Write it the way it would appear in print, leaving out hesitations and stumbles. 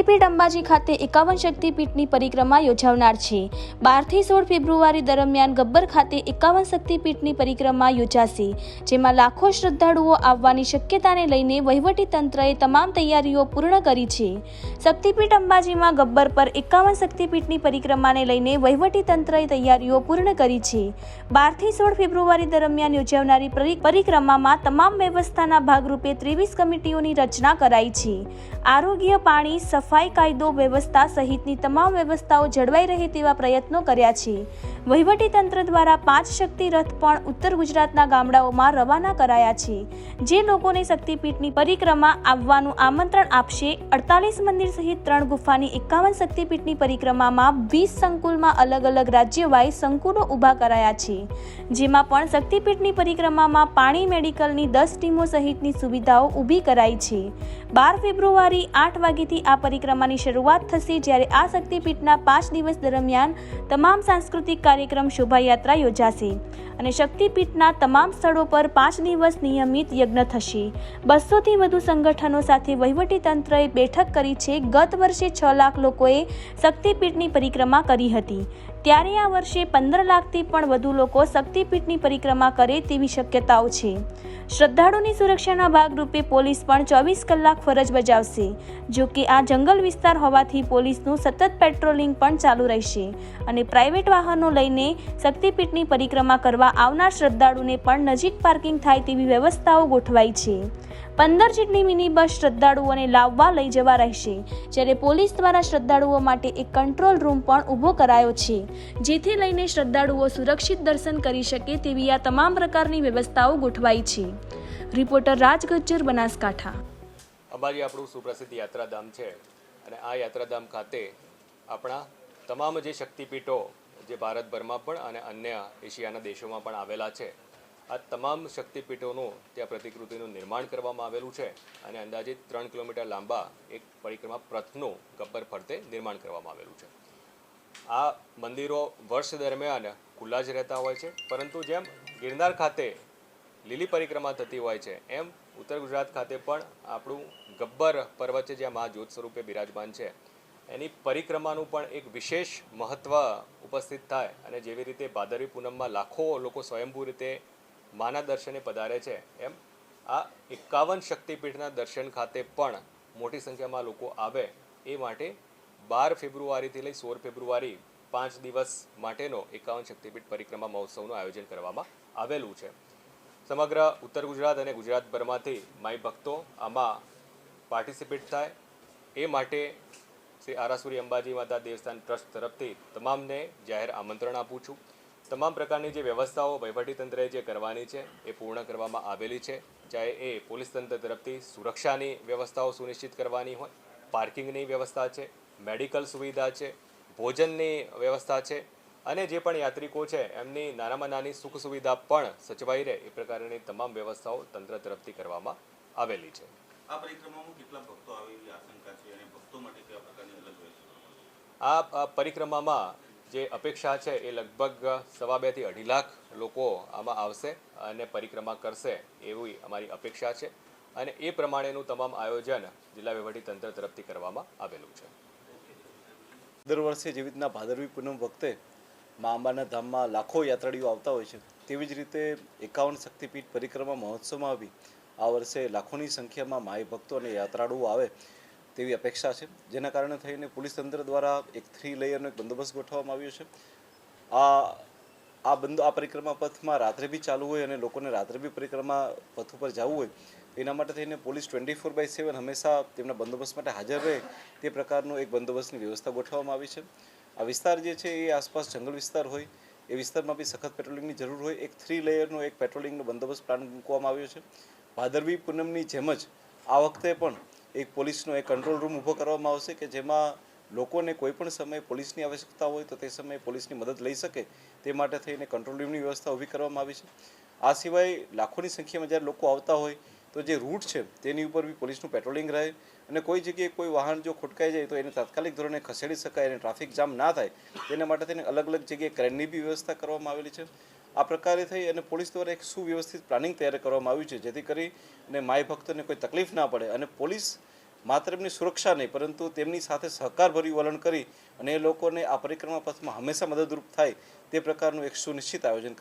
શક્તિપીઠ અંબાજી ખાતે 51 શક્તિપીઠની પરિક્રમા યોજાનાર છે। 12 થી 16 ફેબ્રુઆરી દરમિયાન ગબ્બર ખાતે 51 શક્તિપીઠની પરિક્રમા યોજાશે, જેમાં લાખો શ્રદ્ધાળુઓ આવવાની શક્યતાને લઈને વહીવટી તંત્રએ તમામ તૈયારીઓ પૂર્ણ કરી છે। શક્તિપીઠ અંબાજીમાં ગબ્બર પર 51 શક્તિપીઠની પરિક્રમાને લઈને વહીવટી તંત્રએ તૈયારીઓ પૂર્ણ કરી છે। 12 થી 16 ફેબ્રુઆરી દરમિયાન યોજાનારી પરિક્રમામાં તમામ વ્યવસ્થાના ભાગરૂપે 23 કમિટીઓની રચના કરાઈ છે। આરોગ્ય, પાણી, સફાઈ, કાયદો વ્યવસ્થા સહિતની તમામ વ્યવસ્થાઓ જળવાઈ રહે તેવા પ્રયત્નો કર્યા છે। વહીવટી તંત્ર દ્વારા 5 શક્તિ રથ પણ ઉત્તર ગુજરાતના ગામડાઓમાં રવાના કરાયા છે, જે લોકોને શક્તિપીઠની પરિક્રમા આવવાનું આમંત્રણ આપશે। 48 મંદિર સહિત 3 ગુફાની 51 શક્તિપીઠની પરિક્રમામાં 20 સંકુલમાં અલગ અલગ રાજ્યવાઇઝ સંકુલો ઊભા કરાયા છે, જેમાં પણ શક્તિપીઠની પરિક્રમામાં પાણી, મેડિકલની 10 ટીમો સહિતની સુવિધાઓ ઊભી કરાઈ છે। 12 ફેબ્રુઆરી 8 વાગ્યાથી આ પરિક્રમાની શરૂઆત થશે, જ્યારે આ શક્તિપીઠના 5 દિવસ દરમિયાન તમામ સાંસ્કૃતિક કાર્યક્રમ, શોભાયાત્રા યોજાશે અને શક્તિપીઠના તમામ સ્થળો પર 5 દિવસ નિયમિત યજ્ઞ થશે। 200 થી વધુ સંગઠનો સાથે વહીવટી તંત્રએ બેઠક કરી છે। ગત વર્ષે 6 લાખ લોકોએ શક્તિપીઠની પરિક્રમા કરી હતી, ત્યારે આ વર્ષે 15 લાખથી પણ વધુ લોકો શક્તિપીઠની પરિક્રમા કરે તેવી શક્યતાઓ છે। શ્રદ્ધાળુની સુરક્ષાના ભાગરૂપે પોલીસ પણ 24 કલાક ફરજ બજાવશે। જો કે આ જંગલ વિસ્તાર હોવાથી પોલીસનું સતત પેટ્રોલિંગ પણ ચાલુ રહેશે અને પ્રાઇવેટ વાહનો લઈને શક્તિપીઠની પરિક્રમા કરવા આવનાર શ્રદ્ધાળુને પણ નજીક પાર્કિંગ થાય તેવી વ્યવસ્થાઓ ગોઠવાઈ છે। 15 જેટલી મિની બસ શ્રદ્ધાળુઓને લાવવા લઈ જવા રહેશે, જ્યારે પોલીસ દ્વારા શ્રદ્ધાળુઓ માટે એક કંટ્રોલ રૂમ પણ ઊભો કરાયો છે, જેથી લઈને શ્રદ્ધાળુઓ સુરક્ષિત દર્શન કરી શકે તેવી આ તમામ પ્રકારની વ્યવસ્થાઓ ગોઠવાઈ છે। રિપોર્ટર રાજ ગજ્જર, બનાસકાંઠા। અંબાજી આપણું સુપ્રસિદ્ધ યાત્રાધામ છે અને આ યાત્રાધામ ખાતે આપણા તમામ જે શક્તિપીઠો જે ભારતભરમાં પણ અને અન્ય એશિયાના દેશોમાં પણ આવેલા છે, આ તમામ શક્તિપીઠોનું ત્યાં પ્રતિકૃતિનું નિર્માણ કરવામાં આવેલું છે અને અંદાજિત 3 કિલોમીટર લાંબા એક પરિક્રમા પથનું ગબ્બર ફરતે નિર્માણ કરવામાં આવેલું છે। આ મંદિરો વર્ષ દરમિયાન ખુલ્લા જ રહેતા હોય છે, પરંતુ જેમ ગિરનાર ખાતે લીલી પરિક્રમા થતી હોય છે, એમ ઉત્તર ગુજરાત ખાતે પણ આપણું ગબ્બર પર્વત છે, જ્યાં મહાજ્યોત સ્વરૂપે બિરાજમાન છે, એની પરિક્રમાનું પણ એક વિશેષ મહત્ત્વ ઉપસ્થિત થાય અને જેવી રીતે ભાદરવી પૂનમમાં લાખો લોકો સ્વયંભૂ રીતે માના દર્શને પધારે છે, એમ આ 51 શક્તિપીઠના દર્શન ખાતે પણ મોટી સંખ્યામાં લોકો આવે એ માટે 12 ફેબ્રુઆરીથી લઈ 16 ફેબ્રુઆરી 5 દિવસ માટેનો 51 શક્તિપીઠ પરિક્રમા મહોત્સવનું આયોજન કરવામાં આવેલું છે। સમગ્ર ઉત્તર ગુજરાત અને ગુજરાતભરમાંથી માઈ ભક્તો આમાં પાર્ટિસિપેટ થાય એ માટે શ્રી આરાસુરી અંબાજી માતા દેવસ્થાન ટ્રસ્ટ તરફથી તમામને જાહેર આમંત્રણ આપું છું। તમામ પ્રકારની જે વ્યવસ્થાઓ વહીવટીતંત્રએ જે કરવાની છે એ પૂર્ણ કરવામાં આવેલી છે, ચાહે એ પોલીસ તંત્ર તરફથી સુરક્ષાની વ્યવસ્થાઓ સુનિશ્ચિત કરવાની હોય, પાર્કિંગની વ્યવસ્થા છે, મેડિકલ સુવિધા છે, ભોજનની વ્યવસ્થા છે અને જે પણ યાત્રિકો છે એમની નાનામાં નાની સુખ સુવિધા પણ સચવાઈ રહે એ પ્રકારની તમામ વ્યવસ્થાઓ તંત્ર તરફથી કરવામાં આવેલી છે। આ પરિક્રમામાં કેટલા ભક્તો આવે એવી આશંકા છે અને ભક્તો માટે કેવા પ્રકારની અલગ હોય છે? આ પરિક્રમામાં જે અપેક્ષા છે એ લગભગ 2.5 થી 2.5 લાખ લોકો આમાં આવશે અને પરિક્રમા કરશે એવી અમારી અપેક્ષા છે અને એ પ્રમાણેનું તમામ આયોજન જિલ્લા વહીવટીતંત્ર તરફથી કરવામાં આવેલું છે। દર વર્ષે જેવી રીતના ભાદરવી પૂનમ વખતે મા અંબાના ધામમાં લાખો યાત્રાળુઓ આવતા હોય છે, તેવી જ રીતે 51 શક્તિપીઠ પરિક્રમા મહોત્સવમાં આવી આ વર્ષે લાખોની સંખ્યામાં માઈ ભક્તો અને યાત્રાળુઓ આવે તેવી અપેક્ષા છે, જેના કારણે થઈને પોલીસ તંત્ર દ્વારા એક 3 લેયરનો એક બંદોબસ્ત ગોઠવવામાં આવ્યો છે। આ પરિક્રમા પથમાં રાત્રે બી ચાલુ હોય અને લોકોને રાત્રે બી પરિક્રમા પથ ઉપર જવું હોય એના માટે થઈને પોલીસ 24/7 હંમેશા તેમના બંદોબસ્ત માટે હાજર રહે તે પ્રકારનો એક બંદોબસ્તની વ્યવસ્થા ગોઠવવામાં આવી છે। આ વિસ્તાર જે છે એ આસપાસ જંગલ વિસ્તાર હોય, એ વિસ્તારમાં બી સખત પેટ્રોલિંગની જરૂર હોય, એક 3 લેયરનો એક પેટ્રોલિંગનો બંદોબસ્ત પ્લાન મૂકવામાં આવ્યો છે। ભાદરવી પૂનમની જેમ જ આ વખતે પણ એક પોલીસનો એક કંટ્રોલ રૂમ ઊભો કરવામાં આવશે કે જેમાં લોકોને કોઈ પણ સમયે પોલીસની આવશ્યકતા હોય તો તે સમયે પોલીસની મદદ લઈ શકે તે માટે થઈને કંટ્રોલ રૂમની વ્યવસ્થા ઊભી કરવામાં આવી છે। આ સિવાય લાખોની સંખ્યામાં જ્યારે લોકો આવતા હોય તો જે રૂટ છે તેની ઉપર બી પોલીસનું પેટ્રોલિંગ રહે અને કોઈ જગ્યાએ કોઈ વાહન જો ખોટકાઈ જાય તો એને તાત્કાલિક ધોરણે ખસેડી શકાય અને ટ્રાફિક જામ ના થાય તેના માટે તેને અલગ અલગ જગ્યાએ ક્રેનની બી વ્યવસ્થા કરવામાં આવેલી છે। આ પ્રકારે થઈ અને પોલીસ દ્વારા એક સુવ્યવસ્થિત પ્લાનિંગ તૈયાર કરવામાં આવ્યું છે, જેથી કરી અને માય ભક્તોને કોઈ તકલીફ ના પડે અને પોલીસ માત્ર એમની સુરક્ષા નહીં પરંતુ તેમની સાથે સહકારભર્યું વલણ કરી અને એ લોકોને આ પરિક્રમા પથમાં હંમેશા મદદરૂપ થાય તે પ્રકારનું એક સુનિશ્ચિત આયોજન